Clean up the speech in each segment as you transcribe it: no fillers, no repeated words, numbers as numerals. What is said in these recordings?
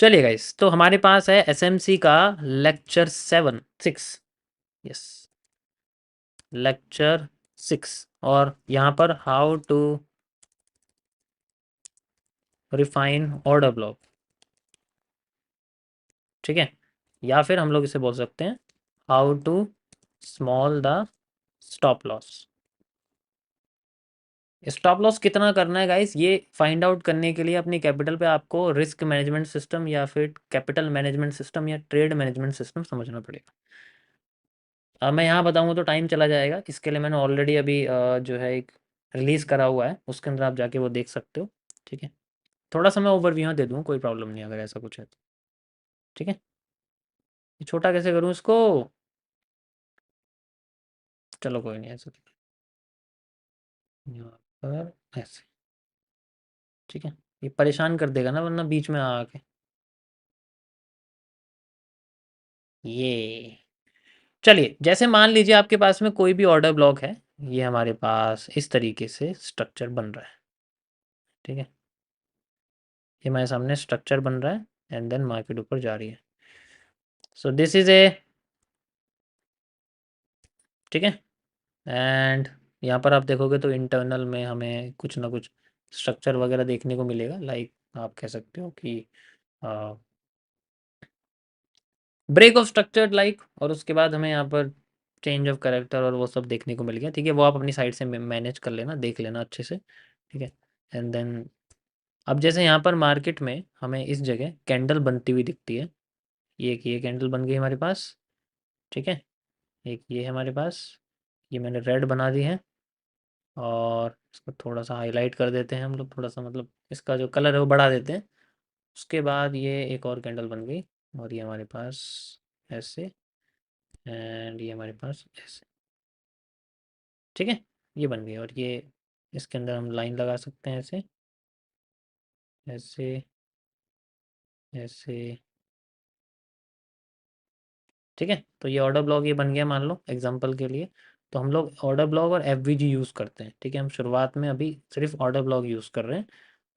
चलिए गाइस, तो हमारे पास है एसएमसी का लेक्चर 6। Yes, lecture 6। और यहाँ पर how to refine order block. ठीक है, या फिर हम लोग इसे बोल सकते हैं how to small the stop loss. Stop loss कितना करना है गाइस, ये फाइंड आउट करने के लिए अपनी कैपिटल पे आपको रिस्क मैनेजमेंट सिस्टम या फिर कैपिटल मैनेजमेंट सिस्टम या ट्रेड मैनेजमेंट सिस्टम समझना पड़ेगा। अब मैं यहाँ बताऊँगा तो टाइम चला जाएगा। इसके लिए मैंने ऑलरेडी अभी जो है एक रिलीज़ करा हुआ है, उसके अंदर आप जाके वो देख सकते हो। ठीक है, थोड़ा सा मैं ओवरव्यू यहाँ दे दूँ, कोई प्रॉब्लम नहीं अगर ऐसा कुछ है तो। ठीक है, ये छोटा कैसे करूँ इसको? चलो कोई नहीं, ऐसा यहाँ पर ऐसे। ठीक है, ये परेशान कर देगा ना वरना बीच में आके। ये चलिए, जैसे मान लीजिए आपके पास में कोई भी ऑर्डर ब्लॉक है, ये हमारे पास इस तरीके से स्ट्रक्चर बन रहा है। ठीक है, ये हमारे सामने स्ट्रक्चर बन रहा है एंड देन मार्केट ऊपर जा रही है। सो दिस इज ए, ठीक है, एंड यहाँ पर आप देखोगे तो इंटरनल में हमें कुछ ना कुछ स्ट्रक्चर वगैरह देखने को मिलेगा। लाइक आप कह सकते हो कि ब्रेक ऑफ स्ट्रक्चर लाइक, और उसके बाद हमें यहाँ पर चेंज ऑफ कैरेक्टर और वो सब देखने को मिल गया। ठीक है, वो आप अपनी साइड से मैनेज कर लेना, देख लेना अच्छे से। ठीक है, एंड देन अब जैसे यहाँ पर मार्केट में हमें इस जगह कैंडल बनती हुई दिखती है। ये कैंडल बन गई हमारे पास। ठीक है, एक ये है हमारे पास, ये मैंने रेड बना दी है और इसको थोड़ा सा हाईलाइट कर देते हैं हम लोग, थोड़ा सा मतलब इसका जो कलर है वो बढ़ा देते हैं। उसके बाद ये एक और कैंडल बन गई और ये हमारे पास ऐसे, एंड ये हमारे पास ऐसे। ठीक है, ये बन गई और ये इसके अंदर हम लाइन लगा सकते हैं ऐसे ऐसे ऐसे। ठीक है, तो ये ऑर्डर ब्लॉक ये बन गया मान लो एग्जांपल के लिए। तो हम लोग ऑर्डर ब्लॉक और एफवीजी यूज़ करते हैं। ठीक है, हम शुरुआत में अभी सिर्फ ऑर्डर ब्लॉक यूज़ कर रहे हैं,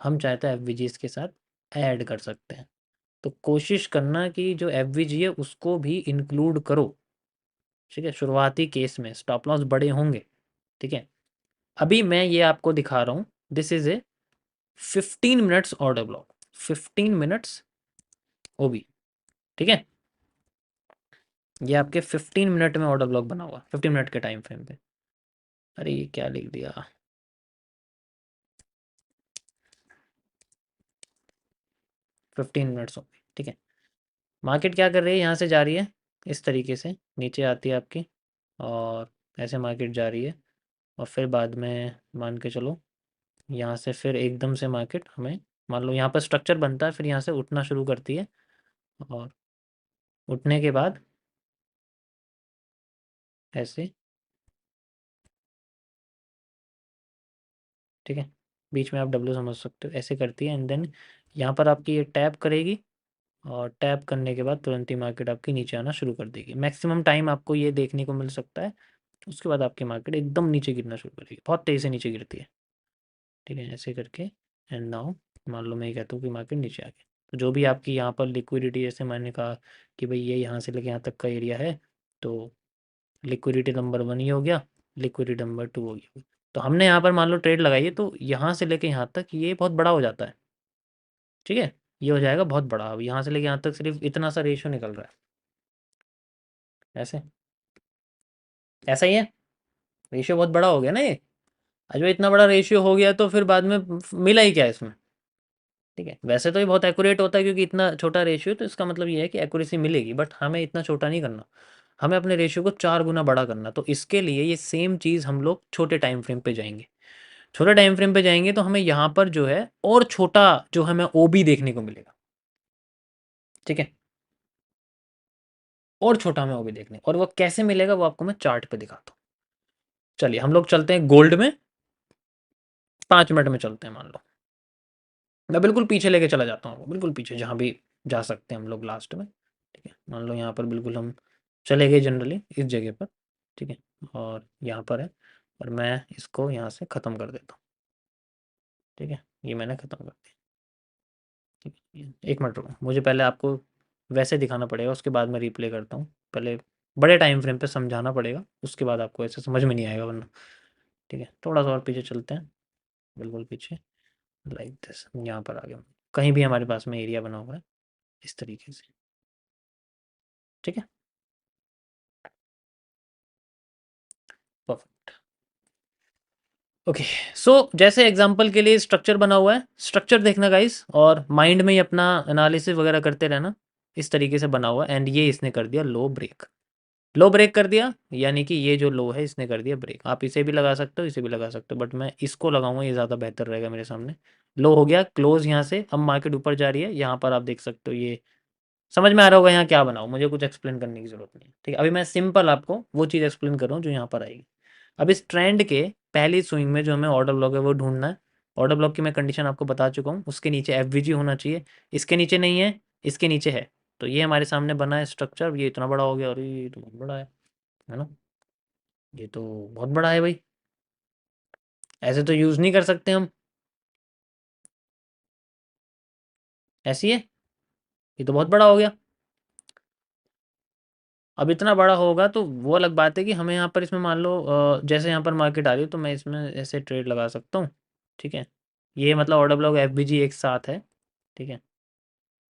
हम चाहते हैं एफवीजी इसके साथ ऐड कर सकते हैं। तो कोशिश करना कि जो एफवीजी है उसको भी इंक्लूड करो। ठीक है, शुरुआती केस में स्टॉप लॉस बड़े होंगे। ठीक है, अभी मैं ये आपको दिखा रहा हूँ, this is a 15 minutes order block, 15 minutes OB. ठीक है, ये आपके 15 मिनट में ऑर्डर ब्लॉक बना हुआ, 15 मिनट के टाइम फ्रेम पे। अरे ये क्या लिख दिया, 15 मिनट्स ओबी। ठीक है, मार्केट क्या कर रही है, यहाँ से जा रही है इस तरीके से, नीचे आती है आपकी और ऐसे मार्केट जा रही है। और फिर बाद में मान के चलो यहाँ से फिर एकदम से मार्केट हमें, मान लो यहाँ पर स्ट्रक्चर बनता है, फिर यहाँ से उठना शुरू करती है और उठने के बाद ऐसे। ठीक है, बीच में आप डब्ल्यू समझ सकते हो, ऐसे करती है एंड देन यहाँ पर आपकी ये टैप करेगी और टैप करने के बाद तुरंत ही मार्केट आपकी नीचे आना शुरू कर देगी। मैक्सिमम टाइम आपको ये देखने को मिल सकता है, उसके बाद आपकी मार्केट एकदम नीचे गिरना शुरू करेगी, बहुत तेज़ी से नीचे गिरती है। ठीक है, ऐसे करके एंड नाउ मान लो मैं ये कहता हूँ कि मार्केट नीचे आ गई, तो जो भी आपकी यहाँ पर लिक्विडिटी, जैसे मैंने कहा कि भाई ये यहाँ से लेके यहाँ तक का एरिया है, तो लिक्विडिटी नंबर 1 ये हो गया, लिक्विडिटी नंबर 2 हो गया। तो हमने यहाँ पर मान लो ट्रेड लगाई है, तो यहाँ से लेके यहाँ तक ये बहुत बड़ा हो जाता है। ठीक है, ये हो जाएगा बहुत बड़ा। अब यहाँ से लेके यहाँ तक सिर्फ इतना सा रेशियो निकल रहा है, ऐसे, ऐसा ही है। रेशियो बहुत बड़ा हो गया ना ये। अब जो इतना बड़ा रेशियो हो गया तो फिर बाद में मिला ही क्या इसमें। ठीक है, वैसे तो ये बहुत एक्यूरेट होता है क्योंकि इतना छोटा रेशियो, तो इसका मतलब ये है कि एक्यूरेसी मिलेगी, बट हमें इतना छोटा नहीं करना, हमें अपने रेशियो को 4 गुना बड़ा करना। तो इसके लिए ये सेम चीज़ हम लोग छोटे टाइम फ्रेम पे जाएंगे। छोटे टाइम फ्रेम पे जाएंगे तो हमें यहाँ पर जो है और छोटा जो हमें ओबी देखने को मिलेगा। ठीक है, और छोटा हमें ओबी देखने, और वो कैसे मिलेगा वो आपको मैं चार्ट पे दिखाता हूँ। चलिए हम लोग चलते हैं गोल्ड में, 5 मिनट में चलते हैं। मान लो मैं बिल्कुल पीछे लेके चला जाता हूँ, बिल्कुल पीछे जहाँ भी जा सकते हैं हम लोग लास्ट में। ठीक है, मान लो यहाँ पर बिल्कुल हम चले गए जनरली इस जगह पर। ठीक है, और यहाँ पर है और मैं इसको यहाँ से ख़त्म कर देता हूँ। ठीक है, ये मैंने ख़त्म कर दिया। ठीक है, एक मिनट रुको, मुझे पहले आपको वैसे दिखाना पड़ेगा, उसके बाद मैं रिप्ले करता हूँ। पहले बड़े टाइम फ्रेम पे समझाना पड़ेगा, उसके बाद आपको ऐसे समझ में नहीं आएगा वरना। ठीक है, थोड़ा सा और पीछे चलते हैं, बिल्कुल पीछे, लाइक दिस। यहाँ पर आ गया, कहीं भी हमारे पास में एरिया बना हुआ है इस तरीके से। ठीक है, परफेक्ट। ओके, सो जैसे एग्जांपल के लिए स्ट्रक्चर बना हुआ है, स्ट्रक्चर देखना गाइस, और माइंड में ही अपना एनालिसिस वगैरह करते रहना। इस तरीके से बना हुआ है, एंड ये इसने कर दिया लो ब्रेक। लो ब्रेक कर दिया, यानी कि ये जो लो है इसने कर दिया ब्रेक। आप इसे भी लगा सकते हो, इसे भी लगा सकते हो, बट मैं इसको लगाऊंगा, ये ज़्यादा बेहतर रहेगा मेरे सामने। लो हो गया क्लोज यहाँ से, अब मार्केट ऊपर जा रही है, यहाँ पर आप देख सकते हो। ये समझ में आ रहा होगा यहाँ क्या बनाओ, मुझे कुछ एक्सप्लेन करने की जरूरत नहीं है। ठीक है, अभी मैं सिंपल आपको वो चीज़ एक्सप्लेन कर रहा हूँ जो यहाँ पर आएगी। अब इस ट्रेंड के पहली स्विंग में जो हमें ऑर्डर ब्लॉक है वो ढूंढना है। ऑर्डर ब्लॉक की मैं कंडीशन आपको बता चुका हूँ, उसके नीचे एफवीजी होना चाहिए। इसके नीचे नहीं है, इसके नीचे है। तो ये हमारे सामने बना है स्ट्रक्चर, ये इतना बड़ा हो गया, और ये तो बहुत बड़ा है ना। ये तो बहुत बड़ा है भाई, ऐसे तो यूज़ नहीं कर सकते हम। ऐसी है, ये तो बहुत बड़ा हो गया। अब इतना बड़ा होगा तो वो अलग बात है कि हमें यहाँ पर इसमें मान लो जैसे यहाँ पर मार्केट आ रही है तो मैं इसमें ऐसे ट्रेड लगा सकता हूँ। ठीक है, ये मतलब ऑर्डर ब्लॉक एफबीजी एक साथ है। ठीक है,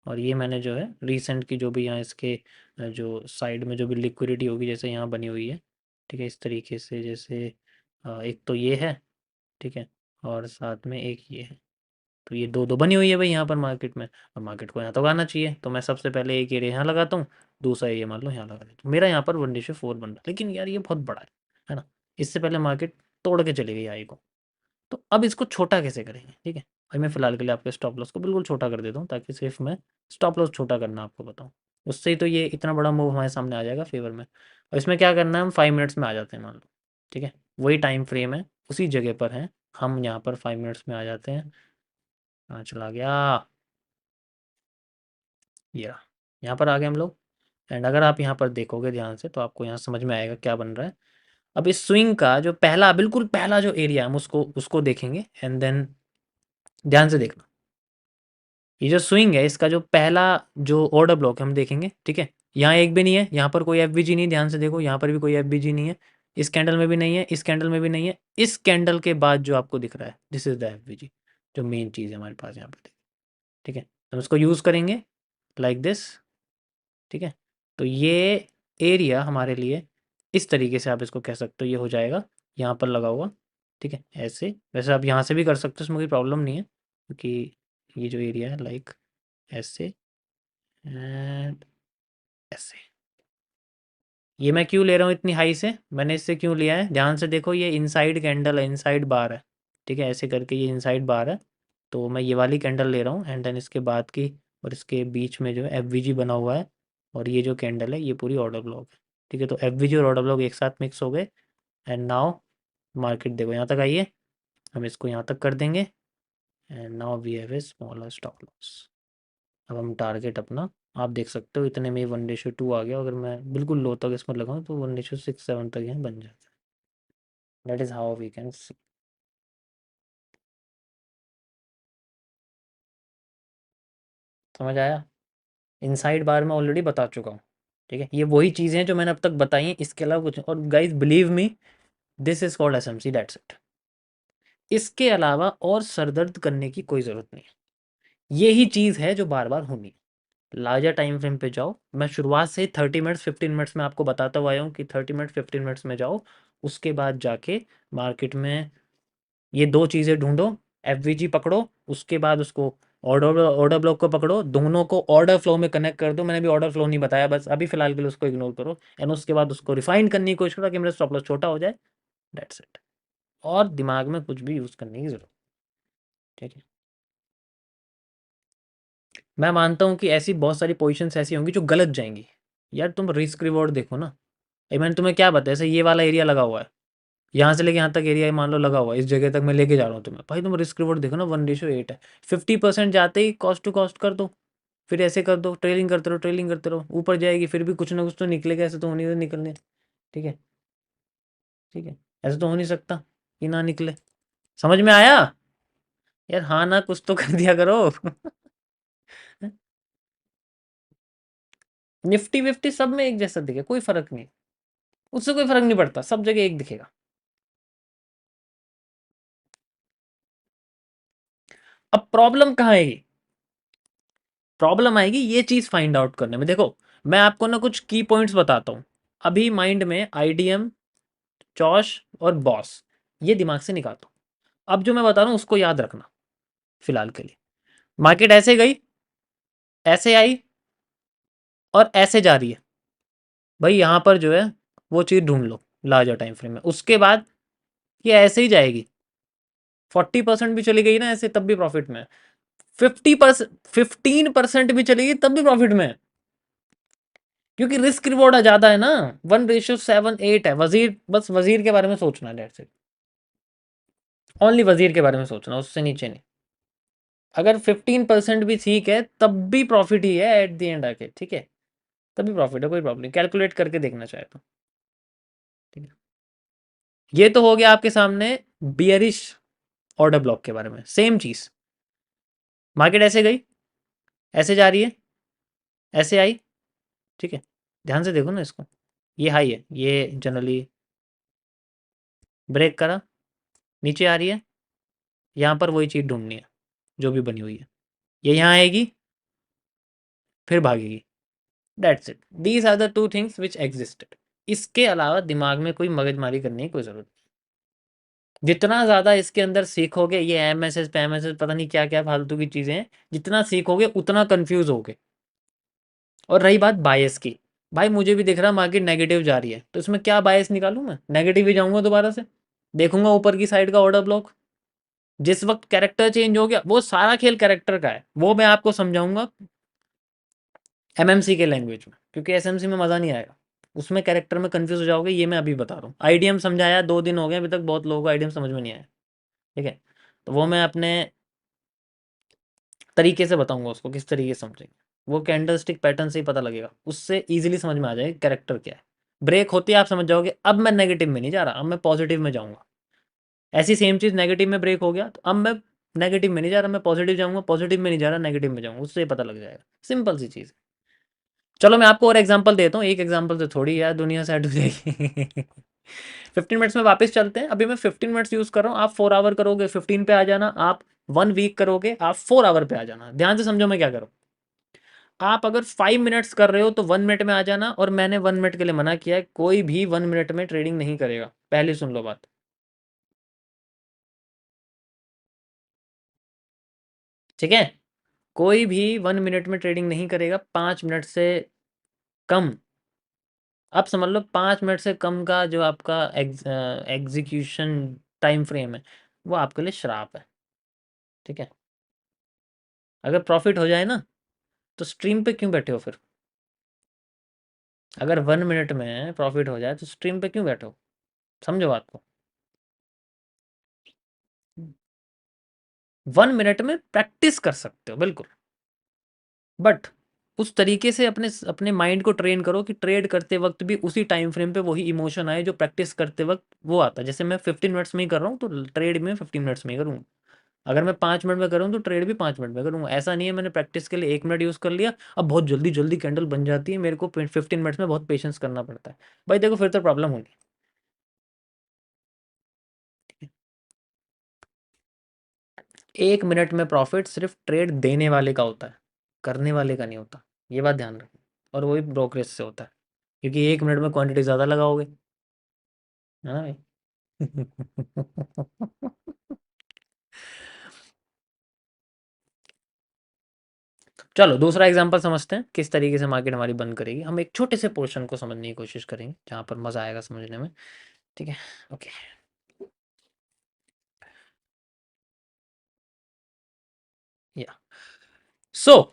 और ये मैंने जो है रीसेंट की जो भी यहाँ इसके जो साइड में जो भी लिक्विडिटी होगी जैसे यहाँ बनी हुई है। ठीक है, इस तरीके से, जैसे एक तो ये है। ठीक है, और साथ में एक ये है। तो ये दो दो बनी हुई है भाई यहाँ पर मार्केट में। अब मार्केट को यहाँ तो आना चाहिए, तो मैं सबसे पहले एक एरिया यहाँ लगाता हूँ, दूसरा एरिया मान लो यहाँ लगा देता हूँ। मेरा यहाँ पर 1:4 बन रहा है, लेकिन यार ये बहुत बड़ा है ना। इससे पहले मार्केट तोड़ के चली गई आई को। तो अब इसको छोटा कैसे करेंगे? ठीक है, भाई मैं फिलहाल के लिए आपके स्टॉप लॉस को बिल्कुल छोटा कर देता हूँ, ताकि सिर्फ मैं स्टॉप लॉस छोटा करना आपको बताऊँ। उससे ही तो ये इतना बड़ा मूव हमारे सामने आ जाएगा फेवर में। और इसमें क्या करना है, हम 5 मिनट्स में आ जाते हैं मान लो। ठीक है, वही टाइम फ्रेम है, उसी जगह पर है, हम यहाँ पर 5 मिनट्स में आ जाते हैं। हाँ, चला गया, ये रहा। यहाँ पर आ गए हम लोग। एंड अगर आप यहाँ पर देखोगे ध्यान से तो आपको यहाँ समझ में आएगा क्या बन रहा है। अब इस स्विंग का जो पहला, बिल्कुल पहला जो एरिया है हम उसको उसको देखेंगे, एंड देन ध्यान से देखना। ये जो स्विंग है इसका जो पहला जो ऑर्डर ब्लॉक है हम देखेंगे। ठीक है, यहाँ एक भी नहीं है, यहाँ पर कोई एफबीजी नहीं, ध्यान से देखो, यहाँ पर भी कोई एफबीजी नहीं है, इस कैंडल में भी नहीं है, इस कैंडल में भी नहीं है। इस कैंडल के बाद जो आपको दिख रहा है, दिस इज द एफबीजी, जो मेन चीज़ है हमारे पास यहाँ पर। ठीक है, हम इसको यूज़ करेंगे लाइक दिस। ठीक है, तो ये एरिया हमारे लिए इस तरीके से आप इसको कह सकते हो, ये हो जाएगा यहाँ पर लगा हुआ। ठीक है, ऐसे वैसे आप यहाँ से भी कर सकते हो, इसमें कोई प्रॉब्लम नहीं है, क्योंकि ये जो एरिया है लाइक ऐसे एंड ऐसे। ये मैं क्यों ले रहा हूँ इतनी हाई से, मैंने इससे क्यों लिया है, ध्यान से देखो, ये इनसाइड कैंडल है, इनसाइड बार है। ठीक है, ऐसे करके ये इनसाइड बार है, तो मैं ये वाली कैंडल ले रहा हूँ, एंड देन इसके बाद की और इसके बीच में जो है एफवीजी बना हुआ है, और ये जो कैंडल है ये पूरी ऑर्डर ब्लॉक है। ठीक है, तो एफवीजी और ऑर्डर ब्लॉक एक साथ मिक्स हो गए, एंड नाउ मार्केट देखो यहाँ तक आई है, हम इसको यहाँ तक कर देंगे, and now we have a smaller stop loss. अब हम टारगेट अपना, आप देख सकते हो इतने में 1:2 आ गया, अगर मैं बिल्कुल लो तक इसमें लगाऊं तो 1:6-7 तक यहाँ बन जाता है। That is how we can see. समझ आया? इनसाइड बार में ऑलरेडी बता चुका हूँ। ठीक है, ये वही चीज़ें हैं जो मैंने अब तक बताई हैं, इसके अलावा कुछ नहीं। और guys believe me, this is called SMC, that's it. इसके अलावा और सरदर्द करने की कोई ज़रूरत नहीं है, यही चीज़ है जो बार बार होनी है। लार्जर टाइम फ्रेम पे जाओ, मैं शुरुआत से 30 मिनट्स 15 मिनट्स में आपको बताता हुआ आया हूँ कि 30 मिनट 15 मिनट्स में जाओ। उसके बाद जाके मार्केट में ये दो चीज़ें ढूंढो, एफवीजी पकड़ो, उसके बाद उसको ऑर्डर ऑर्डर ब्लॉक को पकड़ो, दोनों को ऑर्डर फ्लो में कनेक्ट कर दो। मैंने भी ऑर्डर फ्लो नहीं बताया, बस अभी फिलहाल के लिए उसको इग्नोर करो, एंड उसके बाद उसको रिफाइन करने की कोशिश करो कि मेरा स्टॉप लॉस छोटा हो जाए। दैट्स इट, और दिमाग में कुछ भी यूज़ करने की जरूरत। ठीक है, मैं मानता हूँ कि ऐसी बहुत सारी पोजीशंस ऐसी होंगी जो गलत जाएंगी। यार तुम रिस्क रिवॉर्ड देखो ना। ये मैंने तुम्हें क्या बताया, जैसे ये वाला एरिया लगा हुआ है, यहाँ से लेके यहाँ तक एरिया मान लो लगा हुआ है, इस जगह तक मैं लेके जा रहा हूँ तुम्हें, भाई तुम रिस्क रिवॉर्ड देखो ना, 1:8 है। 50% जाते ही कॉस्ट टू कॉस्ट कर दो, फिर ऐसे कर दो, ट्रेलिंग करते रहो, ट्रेलिंग करते रहो, ऊपर जाएगी फिर भी कुछ ना कुछ तो निकलेगा, ऐसे तो होनी तो निकलने। ठीक है, ठीक है, ऐसे तो हो नहीं सकता कि ना निकले। समझ में आया? यार हाँ ना कुछ तो कर दिया करो। निफ्टी विफ्टी सब में एक जैसा दिखे, कोई फर्क नहीं, उससे कोई फर्क नहीं पड़ता, सब जगह एक दिखेगा। अब प्रॉब्लम कहाँ आएगी? प्रॉब्लम आएगी ये चीज फाइंड आउट करने में। देखो मैं आपको ना कुछ की पॉइंट्स बताता हूँ, अभी माइंड में आईडीएम, चौश और बॉस, ये दिमाग से निकाल दो। अब जो मैं बता रहा हूँ उसको याद रखना फिलहाल के लिए। मार्केट ऐसे गई, ऐसे आई और ऐसे जा रही है, भाई यहाँ पर जो है वो चीज़ ढूंढ लो लार्जर टाइम फ्रेम में। उसके बाद ये ऐसे ही जाएगी, 40% भी चली गई ना ऐसे तब भी प्रॉफिट में है, 50%, 15% भी चलेगी तब भी प्रॉफिट में है, क्योंकि रिस्क रिवॉर्ड ज़्यादा है ना। 1:7-8 है। वजीर, बस वजीर के बारे में सोचना है, डेट्स इट, ओनली वजीर के बारे में सोचना, उससे नीचे नहीं। अगर 15% भी ठीक है तब भी प्रॉफिट ही है एट द एंड आके, ठीक है, तभी प्रॉफिट है, कोई प्रॉब्लम नहीं, कैलकुलेट करके देखना चाहे तो, ठीक है। ये तो हो गया आपके सामने बियरिश ऑर्डर ब्लॉक के बारे में। सेम चीज, मार्केट ऐसे गई, ऐसे जा रही है, ऐसे आई, ठीक है, ध्यान से देखो ना इसको, ये हाई है, ये जनरली ब्रेक करा, नीचे आ रही है, यहाँ पर वही चीज़ ढूंढनी है जो भी बनी हुई है, ये यहाँ आएगी फिर भागेगी, that's it, these are the two things which existed. इसके अलावा दिमाग में कोई मगजमारी करने की कोई जरूरत नहीं। जितना ज़्यादा इसके अंदर सीखोगे, ये एमएसएस पैमएसएस पता नहीं क्या क्या फालतू की चीज़ें हैं, जितना सीखोगे उतना कंफ्यूज होगे। और रही बात बायस की, भाई मुझे भी दिख रहा मार्केट नेगेटिव जा रही है, तो इसमें क्या बायस निकालूं मैं? नेगेटिव ही जाऊंगा दोबारा से, देखूंगा ऊपर की साइड का ऑर्डर ब्लॉक। जिस वक्त कैरेक्टर चेंज हो गया, वो सारा खेल कैरेक्टर का है, वो मैं आपको समझाऊंगा एमएमसी के लैंग्वेज में, क्योंकि एसएमसी में मज़ा नहीं आएगा, उसमें कैरेक्टर में कंफ्यूज हो जाओगे, ये मैं अभी बता रहा हूँ। आईडीएम समझाया, 2 दिन हो गए अभी तक बहुत लोगों को आईडीएम समझ में नहीं आया, ठीक है, तो वो मैं अपने तरीके से बताऊंगा उसको किस तरीके से समझेंगे, वो कैंडल स्टिक पैटर्न से ही पता लगेगा, उससे इजीली समझ में आ जाएगा कैरेक्टर क्या है। ब्रेक होती है आप समझ जाओगे, अब मैं नेगेटिव में नहीं जा रहा, अब मैं पॉजिटिव में जाऊंगा। ऐसी सेम चीज़ नेगेटिव में ब्रेक हो गया तो अब मैं नेगेटिव में नहीं जा रहा, मैं पॉजिटिव जाऊंगा, पॉजिटिव में नहीं जा रहा, नेगेटिव में जाऊंगा, उससे पता लग जाएगा, सिंपल सी चीज़। चलो मैं आपको और एग्जांपल देता हूँ, एक एग्जांपल से थोड़ी यार दुनिया सेट हो जाएगी। 15 मिनट्स में वापस चलते हैं, अभी मैं 15 मिनट्स यूज़ कर रहा हूँ, आप 4 आवर करोगे 15 पे आ जाना, आप 1 वीक करोगे आप 4 आवर पे आ जाना। ध्यान से समझो मैं क्या करूँ, आप अगर 5 मिनट्स कर रहे हो तो 1 मिनट में आ जाना, और मैंने 1 मिनट के लिए मना किया है, कोई भी 1 मिनट में ट्रेडिंग नहीं करेगा, पहले सुन लो बात, ठीक है, कोई भी 1 मिनट में ट्रेडिंग नहीं करेगा, 5 मिनट से कम, आप समझ लो 5 मिनट से कम का जो आपका एग्जीक्यूशन टाइम फ्रेम है, वो आपके लिए श्राप है, ठीक है। अगर प्रॉफिट हो जाए ना तो स्ट्रीम पे क्यों बैठे हो फिर? अगर 1 मिनट में प्रॉफिट हो जाए तो स्ट्रीम पे क्यों बैठे हो? समझो बात को, 1 मिनट में प्रैक्टिस कर सकते हो बिल्कुल, बट उस तरीके से अपने अपने माइंड को ट्रेन करो कि ट्रेड करते वक्त भी उसी टाइम फ्रेम पे वही इमोशन आए जो प्रैक्टिस करते वक्त वो आता है। जैसे मैं 15 मिनट्स में ही कर रहा हूँ तो ट्रेड में 15 मिनट्स में ही करूँगा, अगर मैं 5 मिनट में करूँ तो ट्रेड भी 5 मिनट में करूँगा। ऐसा नहीं है मैंने प्रैक्टिस के लिए 1 मिनट यूज़ कर लिया, अब बहुत जल्दी जल्दी कैंडल बन जाती है, मेरे को 15 मिनट्स में बहुत पेशेंस करना पड़ता है, भाई देखो फिर तो प्रॉब्लम होगी। 1 मिनट में प्रॉफिट सिर्फ ट्रेड देने वाले का होता है, करने वाले का नहीं होता, ये बात ध्यान रखो, और वही ब्रोकरेज से होता है, क्योंकि 1 मिनट में क्वांटिटी ज़्यादा लगाओगे, है ना भाई? चलो दूसरा एग्जांपल समझते हैं किस तरीके से मार्केट हमारी बंद करेगी। हम एक छोटे से पोर्शन को समझने की कोशिश करेंगे जहाँ पर मज़ा आएगा समझने में, ठीक है, ओके। या सो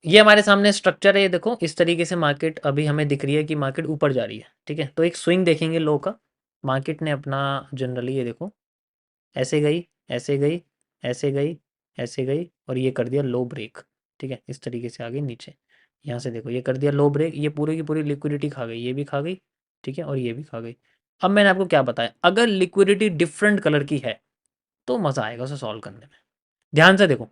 ये हमारे सामने स्ट्रक्चर है, ये देखो इस तरीके से मार्केट अभी हमें दिख रही है कि मार्केट ऊपर जा रही है, ठीक है, तो एक स्विंग देखेंगे लो का, मार्केट ने अपना जनरली ये देखो ऐसे गई, ऐसे गई, ऐसे गई, ऐसे गई, और ये कर दिया लो ब्रेक, ठीक है, इस तरीके से आ गई नीचे, यहाँ से देखो ये कर दिया लो ब्रेक, ये पूरी की पूरी लिक्विडिटी खा गई, ये भी खा गई, ठीक है, और ये भी खा गई। अब मैंने आपको क्या बताया, अगर लिक्विडिटी डिफरेंट कलर की है तो मज़ा आएगा उसे सॉल्व करने में। ध्यान से देखो,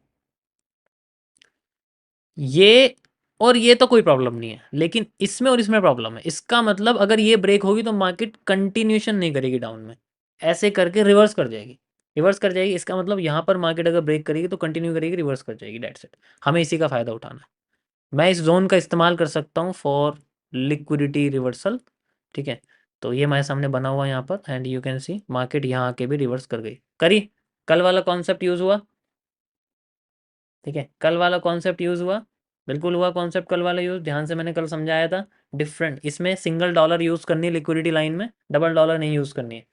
ये और ये तो कोई प्रॉब्लम नहीं है, लेकिन इसमें और इसमें प्रॉब्लम है। इसका मतलब अगर ये ब्रेक होगी तो मार्केट कंटिन्यूशन नहीं करेगी डाउन में, ऐसे करके रिवर्स कर जाएगी, रिवर्स कर जाएगी। इसका मतलब यहाँ पर मार्केट अगर ब्रेक करेगी तो कंटिन्यू करेगी, रिवर्स कर जाएगी, डेट्स इट। हमें इसी का फ़ायदा उठाना है। मैं इस जोन का इस्तेमाल कर सकता हूँ फॉर लिक्विडिटी रिवर्सल, ठीक है। तो ये हमारे सामने बना हुआ है यहाँ पर, and you can see market यहाँ आके भी रिवर्स कर गई, करी। कल वाला कॉन्सेप्ट यूज़ हुआ, ठीक है, कल वाला कॉन्सेप्ट यूज़ हुआ, बिल्कुल हुआ कॉन्सेप्ट कल वाला यूज़, ध्यान से मैंने कल समझाया था। डिफरेंट, इसमें सिंगल डॉलर यूज़ करनी है लिक्विडिटी लाइन में, डबल डॉलर नहीं यूज़ करनी है।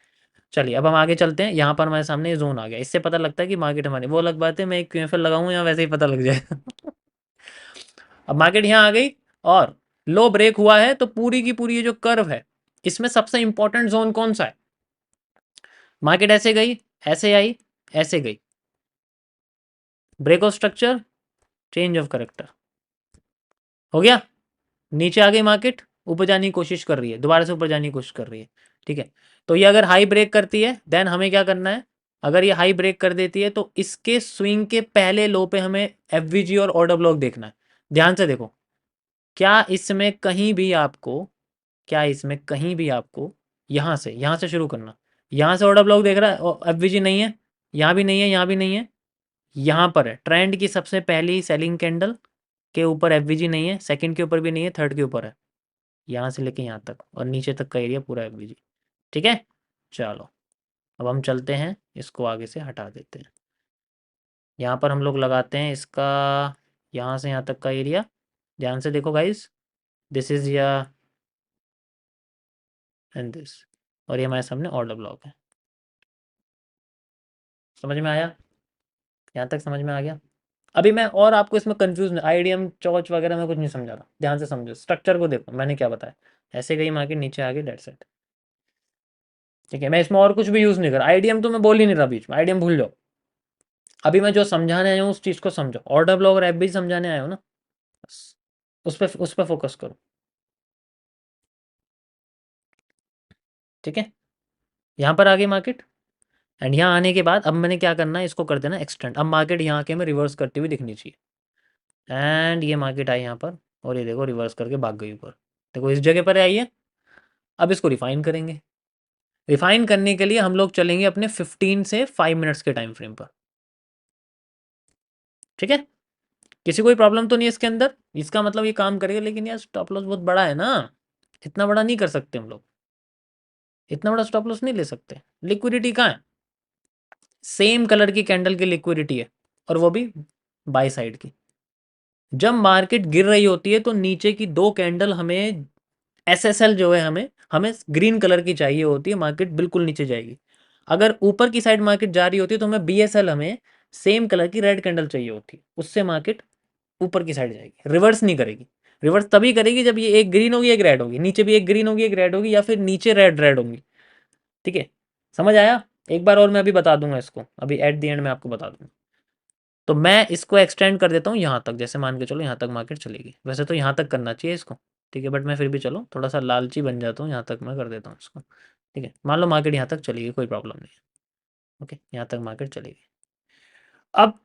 चलिए अब हम आगे चलते हैं। यहाँ पर हमारे सामने जोन आ गया, इससे पता लगता है कि मार्केट हमारी, वो अलग बात है मैं एक क्यूएफएल लगाऊँ या वैसे ही पता लग जाए। अब मार्केट यहाँ आ गई और लो ब्रेक हुआ है, तो पूरी की पूरी ये जो कर्व है, इसमें सबसे इंपॉर्टेंट जोन कौन सा है? मार्केट ऐसे गई, ऐसे आई, ऐसे गई, break of structure, change of character, हो गया। नीचे आ गई मार्केट, ऊपर जाने की कोशिश कर रही है, दोबारा से ऊपर जाने की कोशिश कर रही है, ठीक है। तो ये अगर हाई ब्रेक करती है देन हमें क्या करना है? अगर ये हाई ब्रेक कर देती है तो इसके स्विंग के पहले लो पे हमें एफवीजी और ऑर्डर ब्लॉक देखना है। ध्यान से देखो, क्या इसमें कहीं भी आपको, क्या इसमें कहीं भी आपको यहाँ से शुरू करना, यहाँ से ऑर्डर ब्लॉक देख रहा है, एफवीजी नहीं है, यहाँ भी नहीं है, यहाँ भी नहीं है, यहाँ पर है ट्रेंड की सबसे पहली सेलिंग कैंडल के ऊपर एफवीजी नहीं है, सेकंड के ऊपर भी नहीं है, थर्ड के ऊपर है, यहाँ से लेके यहाँ तक और नीचे तक का एरिया पूरा एफवीजी, ठीक है। चलो अब हम चलते हैं, इसको आगे से हटा देते हैं। यहाँ पर हम लोग लगाते हैं इसका, यहाँ से यहाँ तक का एरिया, ध्यान से देखो गाइस, दिस इज़ या एंड दिस, और ये हमारे सामने ऑर्डर ब्लॉक है। समझ में आया? यहाँ तक समझ में आ गया? अभी मैं और आपको इसमें कंफ्यूज, आईडीएम चौच वगैरह मैं कुछ नहीं समझा रहा, ध्यान से समझो, स्ट्रक्चर को देखो मैंने क्या बताया। ऐसे गई मार्केट, नीचे आ गई, डेट्स इट, ठीक है। मैं इसमें और कुछ भी यूज़ नहीं कर, आईडीएम तो मैं बोल ही नहीं रहा बीच में, आईडीएम भूल जाओ। अभी मैं जो समझाने आया हूँ उस चीज़ को समझो, ऑर्डर ब्लॉक और एफ भी समझाने आया हूँ ना, बस उस पर फोकस करो, ठीक है। यहाँ पर आ गई मार्केट, एंड यहाँ आने के बाद अब मैंने क्या करना है, इसको कर देना एक्सटेंड। अब मार्केट यहाँ के में रिवर्स करती हुई दिखनी चाहिए, एंड ये मार्केट आई यहाँ पर और ये देखो रिवर्स करके भाग गई ऊपर, देखो इस जगह पर आई है। अब इसको रिफाइन करेंगे, रिफाइन करने के लिए हम लोग चलेंगे अपने 15 से 5 मिनट्स के टाइम फ्रेम पर, ठीक है। किसी कोई प्रॉब्लम तो नहीं है इसके अंदर? इसका मतलब ये काम करेगा, लेकिन यार स्टॉप लॉस बहुत बड़ा है ना, इतना बड़ा नहीं कर सकते हम लोग, इतना बड़ा स्टॉप लॉस नहीं ले सकते। लिक्विडिटी कहाँ है? सेम कलर की कैंडल की लिक्विडिटी है, और वो भी बाय साइड की। जब मार्केट गिर रही होती है तो नीचे की दो कैंडल हमें, एसएसएल जो है, हमें हमें ग्रीन कलर की चाहिए होती है, मार्केट बिल्कुल नीचे जाएगी। अगर ऊपर की साइड मार्केट जा रही होती है तो हमें बीएसएल, हमें सेम कलर की रेड कैंडल चाहिए होती है, उससे मार्केट ऊपर की साइड जाएगी, रिवर्स नहीं करेगी। रिवर्स तभी करेगी जब ये एक ग्रीन होगी एक रेड होगी, नीचे भी एक ग्रीन होगी एक रेड होगी, या फिर नीचे रेड रेड होंगी, ठीक है। समझ आया? एक बार और मैं अभी बता दूंगा इसको, अभी एट द एंड में आपको बता दूंगा। तो मैं इसको एक्सटेंड कर देता हूँ यहाँ तक, जैसे मान के चलो यहाँ तक मार्केट चलेगी, वैसे तो यहाँ तक करना चाहिए इसको, ठीक है, बट मैं फिर भी चलो थोड़ा सा लालची बन जाता हूँ, यहाँ तक मैं कर देता हूँ इसको, ठीक है। मान लो मार्केट यहाँ तक चलेगी, कोई प्रॉब्लम नहीं है, ओके, यहाँ तक मार्केट चलेगी। अब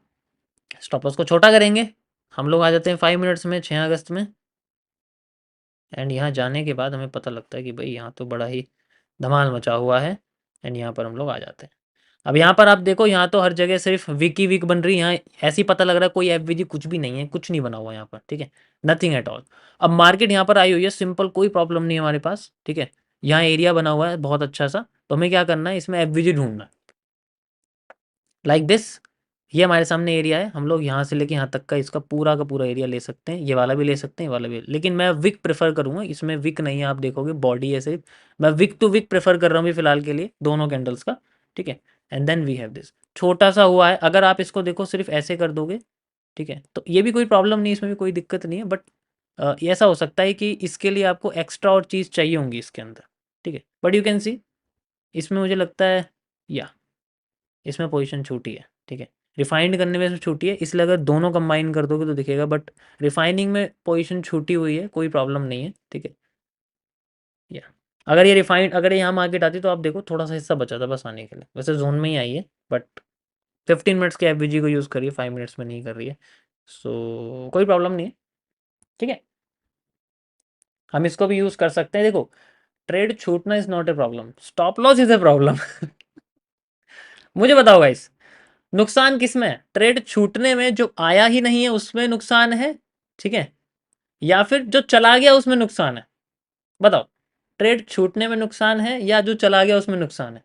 स्टॉप लॉस को छोटा करेंगे, हम लोग आ जाते हैं 5 मिनट्स में, 6 अगस्त में, एंड यहाँ जाने के बाद हमें पता लगता है कि भाई यहाँ तो बड़ा ही धमाल मचा हुआ है, एंड यहाँ पर हम लोग आ जाते हैं। अब यहाँ पर आप देखो, यहाँ तो हर जगह सिर्फ वीक ही वीक बन रही है, यहाँ ऐसे ही पता लग रहा है कोई एफवीजी कुछ भी नहीं है, कुछ नहीं बना हुआ यहाँ पर, ठीक है, नथिंग एट ऑल। अब मार्केट यहाँ पर आई हुई है सिंपल, कोई प्रॉब्लम नहीं है हमारे पास, ठीक है। यहाँ एरिया बना हुआ है बहुत अच्छा सा, तो हमें क्या करना है, इसमें एफवीजी ढूंढना है, लाइक दिस। ये हमारे सामने एरिया है, हम लोग यहाँ से लेके यहाँ तक का पूरा एरिया ले सकते हैं, ये वाला भी ले सकते हैं, ये वाला भी, लेकिन मैं विक प्रेफर करूँगा, इसमें विक नहीं है, आप देखोगे बॉडी है सिर्फ, मैं विक टू विक प्रेफर कर रहा हूँ फिलहाल के लिए दोनों कैंडल्स का, ठीक है। And then we have this, छोटा सा हुआ है, अगर आप इसको देखो सिर्फ ऐसे कर दोगे, ठीक है, तो ये भी कोई प्रॉब्लम नहीं, इसमें भी कोई दिक्कत नहीं है, बट ऐसा हो सकता है कि इसके लिए आपको एक्स्ट्रा और चीज़ चाहिए होंगी इसके अंदर, ठीक है, बट यू कैन सी इसमें मुझे लगता है, या इसमें पोजीशन छोटी है, ठीक है। रिफाइंड करने में इसमें छोटी है, इसलिए अगर दोनों कंबाइन कर दोगे तो दिखेगा, बट रिफाइनिंग में पोजीशन छूटी हुई है, कोई प्रॉब्लम नहीं है, ठीक है। या अगर ये रिफाइंड, अगर ये यहाँ मार्केट आती तो आप देखो थोड़ा सा हिस्सा बचा था बस आने के लिए, वैसे जोन में ही आई है, बट 15 मिनट्स के एफवीजी को यूज़ करिए, 5 मिनट्स में नहीं कर रही है, सो कोई प्रॉब्लम नहीं है। ठीक है, हम इसको भी यूज कर सकते हैं। देखो, ट्रेड छूटना is not a problem, stop loss is a problem. मुझे बताओ गाइस, नुकसान किस में है? ट्रेड छूटने में, जो आया ही नहीं है उसमें नुकसान है, ठीक है, या फिर जो चला गया उसमें नुकसान है? बताओ, ट्रेड छूटने में नुकसान है या जो चला गया उसमें नुकसान है?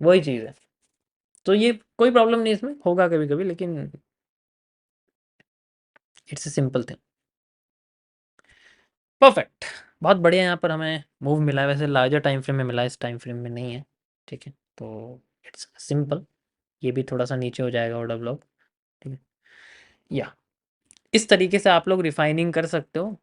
वही चीज है। तो ये कोई प्रॉब्लम नहीं, इसमें होगा कभी कभी, लेकिन it's a simple thing. Perfect, बहुत बढ़िया। यहाँ पर हमें मूव मिला है, वैसे लार्जर टाइम फ्रेम में मिला है, इस टाइम फ्रेम में नहीं है। ठीक है, तो इट्स सिंपल। ये भी थोड़ा सा नीचे हो जाएगा ऑर्डर ब्लॉक। ठीक है, या इस तरीके से आप लोग रिफाइनिंग कर सकते हो।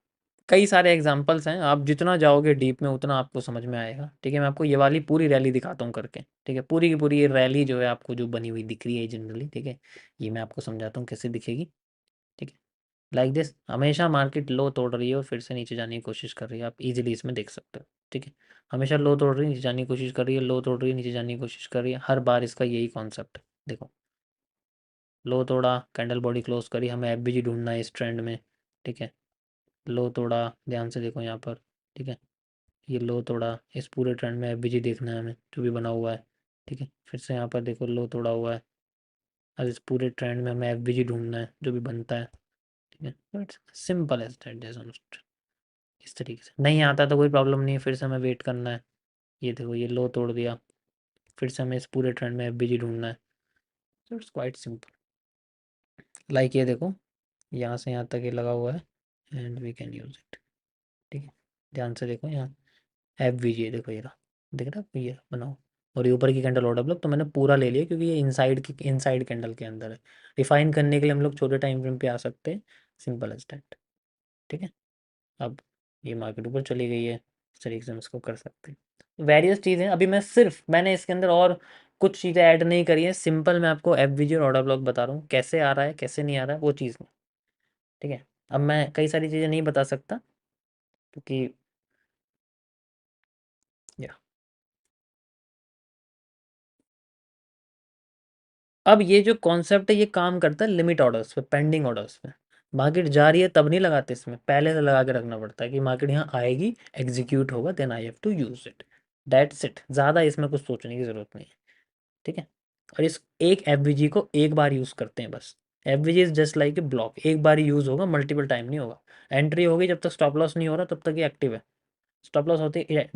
कई सारे एग्जांपल्स हैं, आप जितना जाओगे डीप में उतना आपको समझ में आएगा। ठीक है, मैं आपको ये वाली पूरी रैली दिखाता हूँ करके। ठीक है, पूरी की पूरी ये रैली जो है आपको जो बनी हुई दिख रही है जनरली, ठीक है, ये मैं आपको समझाता हूँ कैसे दिखेगी। ठीक है, लाइक दिस, हमेशा मार्केट लो तोड़ रही है और फिर से नीचे जाने की कोशिश कर रही है, आप इजीली इसमें देख सकते हो। ठीक है, हमेशा लो तोड़ रही है, नीचे जाने की कोशिश कर रही है, लो तोड़ रही है, नीचे जाने की कोशिश कर रही है, हर बार इसका यही कॉन्सेप्ट है। देखो, लो तोड़ा, कैंडल बॉडी क्लोज करी, हमें एफबीजी ढूंढना है इस ट्रेंड में। ठीक है, लो तोड़ा, ध्यान से देखो यहाँ पर। ठीक है, ये लो तोड़ा, इस पूरे ट्रेंड में एफबीजी देखना है हमें जो भी बना हुआ है। ठीक है, फिर से यहाँ पर देखो लो तोड़ा हुआ है, अब इस पूरे ट्रेंड में हमें एफबीजी ढूंढना है जो भी बनता है। ठीक है, तो इट्स सिंपल एज दैट जैसा। इस तरीके से नहीं आता तो कोई प्रॉब्लम नहीं है, फिर से हमें वेट करना है। ये देखो, ये लो तोड़ दिया, फिर से हमें इस पूरे ट्रेंड में एफबीजी ढूंढना है। तो इट्स क्वाइट सिंपल। लाइक ये देखो, यहाँ से यहाँ तक ये लगा हुआ है, and we can use it. ठीक है, ध्यान से देखो यहाँ, एफबीजी देखो, ये रहा, दिख रहा है, ये बनाओ। और ये ऊपर की कैंडल ऑर्डर ब्लॉक तो मैंने पूरा ले लिया, क्योंकि ये इनसाइड कैंडल के अंदर है। रिफाइन करने के लिए हम लोग छोटे टाइम फ्रेम पे आ सकते हैं, सिंपल एज दैट। ठीक है, अब ये मार्केट ऊपर चली गई है, इस तरीके से हम इसको कर सकते हैं। वेरियस चीज़ें, अभी मैंने इसके अंदर और कुछ चीज़ें ऐड नहीं करी है, सिंपल मैं आपको एफवीजी और ऑर्डर ब्लॉक बता रहा हूँ, कैसे आ रहा है कैसे नहीं आ रहा है वो चीज़ नहीं। ठीक है, अब मैं कई सारी चीज़ें नहीं बता सकता, क्योंकि या अब ये जो कॉन्सेप्ट है ये काम करता है लिमिट ऑर्डर्स पे, पेंडिंग ऑर्डर्स पे। मार्केट जा रही है तब नहीं लगाते इसमें, पहले से लगा के रखना पड़ता है कि मार्केट यहाँ आएगी, एग्जीक्यूट होगा, then I have to use it. That's it, ज़्यादा इसमें कुछ सोचने की ज़रूरत नहीं है। ठीक है, और इस एक एफवीजी को एक बार यूज़ करते हैं बस। FVG is just like a block, एक बार ही यूज़ होगा, मल्टीपल टाइम नहीं होगा। एंट्री होगी जब तक स्टॉप लॉस नहीं हो रहा तब तक ये एक्टिव है। स्टॉप लॉस होती है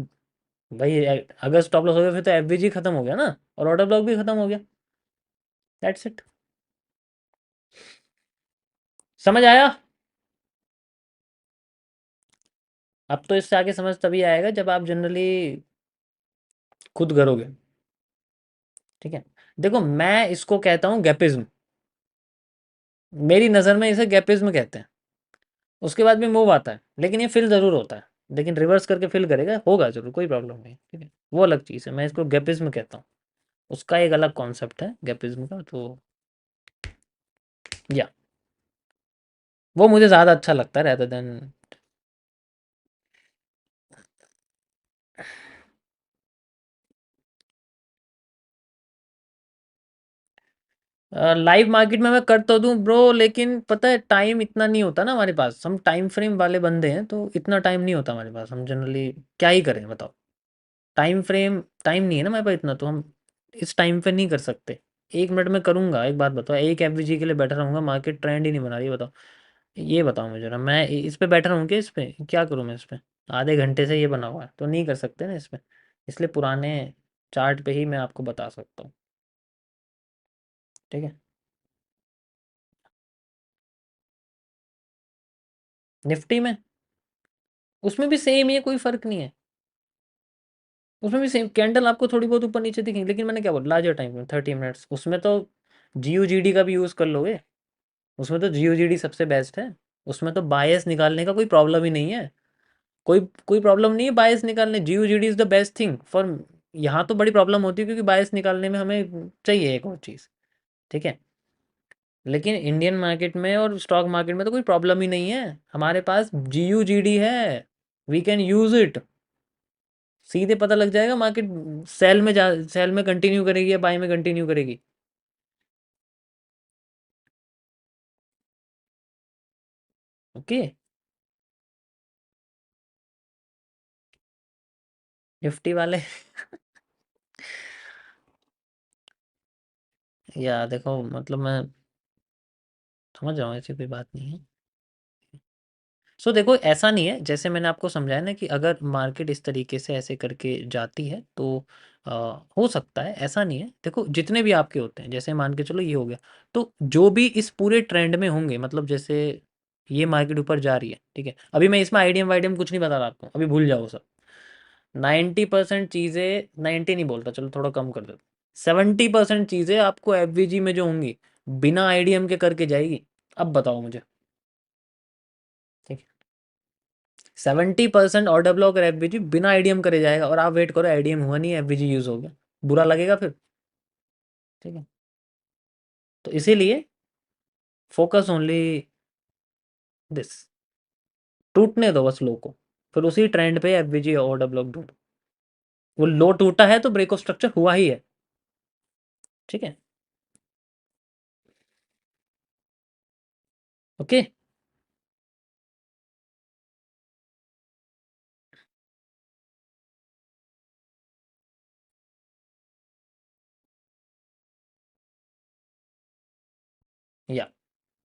भाई, अगर स्टॉप लॉस हो गया फिर तो एफवीजी खत्म हो गया ना, और ऑर्डर ब्लॉक भी खत्म हो गया। That's it. समझ आया? अब तो इससे आगे समझ तभी आएगा जब आप जनरली खुद करोगे। ठीक है, देखो मैं इसको कहता हूँ गैपिज्म, मेरी नज़र में इसे गैपिज्म कहते हैं। उसके बाद भी मूव आता है, लेकिन ये फिल ज़रूर होता है, लेकिन रिवर्स करके फिल करेगा, होगा ज़रूर, कोई प्रॉब्लम नहीं। ठीक है, वो अलग चीज़ है, मैं इसको गैपिज्म कहता हूँ, उसका एक अलग कॉन्सेप्ट है गैपिज्म का। तो या वो मुझे ज़्यादा अच्छा लगता है रहता देन। लाइव मार्केट में मैं कर तो दूं ब्रो, लेकिन पता है टाइम इतना नहीं होता ना हमारे पास, हम टाइम फ्रेम वाले बंदे हैं तो इतना टाइम नहीं होता हमारे पास, हम जनरली क्या ही करें बताओ। टाइम नहीं है ना हमारे पास इतना, तो हम इस टाइम पे नहीं कर सकते। 1 मिनट में करूंगा, एक बात बताओ, एक एफवीजी के लिए बैठा रहूंगा, मार्केट ट्रेंड ही नहीं बना रही, बताओ। ये बताओ मुझे जरा, मैं इस पे बैठा रहूँ क्या? इस पे क्या करूँ मैं? इस पे आधे घंटे से ये बना हुआ है, तो नहीं कर सकते ना इस पे, इसलिए पुराने चार्ट पे ही मैं आपको बता सकता हूँ। ठीक है, निफ्टी में, उसमें भी सेम ही है, कोई फर्क नहीं है। उसमें भी सेम कैंडल आपको थोड़ी बहुत ऊपर नीचे दिखेंगी, लेकिन मैंने क्या बोला, लार्जर टाइम में 30 मिनट्स, उसमें तो जीयूजीडी का भी यूज़ कर लोगे, उसमें तो जीयूजीडी सबसे बेस्ट है। उसमें तो बायस निकालने का कोई प्रॉब्लम ही नहीं है, कोई कोई प्रॉब्लम नहीं है बायस निकालने, GUGD is the best thing for. यहाँ तो बड़ी प्रॉब्लम होती है क्योंकि बायस निकालने में हमें चाहिए एक और चीज़। ठीक है, लेकिन इंडियन मार्केट में और स्टॉक मार्केट में तो कोई प्रॉब्लम ही नहीं है, हमारे पास जीयूजीडी है। We can use it. सीधे पता लग जाएगा मार्केट सेल में जा, सेल में कंटिन्यू करेगी या बाई में कंटिन्यू करेगी। ओके। निफ्टी वाले या देखो मतलब मैं समझ रहा हूँ, ऐसी कोई बात नहीं है। सो देखो ऐसा नहीं है, जैसे मैंने आपको समझाया ना कि अगर मार्केट इस तरीके से ऐसे करके जाती है तो आ, हो सकता है, ऐसा नहीं है। देखो जितने भी आपके होते हैं, जैसे मान के चलो ये हो गया, तो जो भी इस पूरे ट्रेंड में होंगे, मतलब जैसे ये मार्केट ऊपर जा रही है, ठीक है, अभी मैं इसमें आईडीएम वाईडीएम कुछ नहीं बता रहा आपको, अभी भूल जाओ सब। 90% चीज़ें, 90 नहीं बोलता, चलो थोड़ा कम कर देता, 70% चीज़ें आपको एफवीजी में जो होंगी बिना आईडीएम के करके जाएगी। अब बताओ मुझे। ठीक है, 70% ऑर्डर ब्लॉक और एफबीजी बिना आईडीएम करे जाएगा, और आप वेट करो आईडीएम हुआ नहीं, एफबीजी यूज हो गया, बुरा लगेगा फिर। ठीक है, तो इसीलिए फोकस ओनली दिस, टूटने दो बस लो को, फिर उसी ट्रेंड पे एफबीजी ऑर्डर ब्लॉक ढूंढो। वो लो टूटा है तो ब्रेक ऑफ स्ट्रक्चर हुआ ही है। ठीक है। ओके। या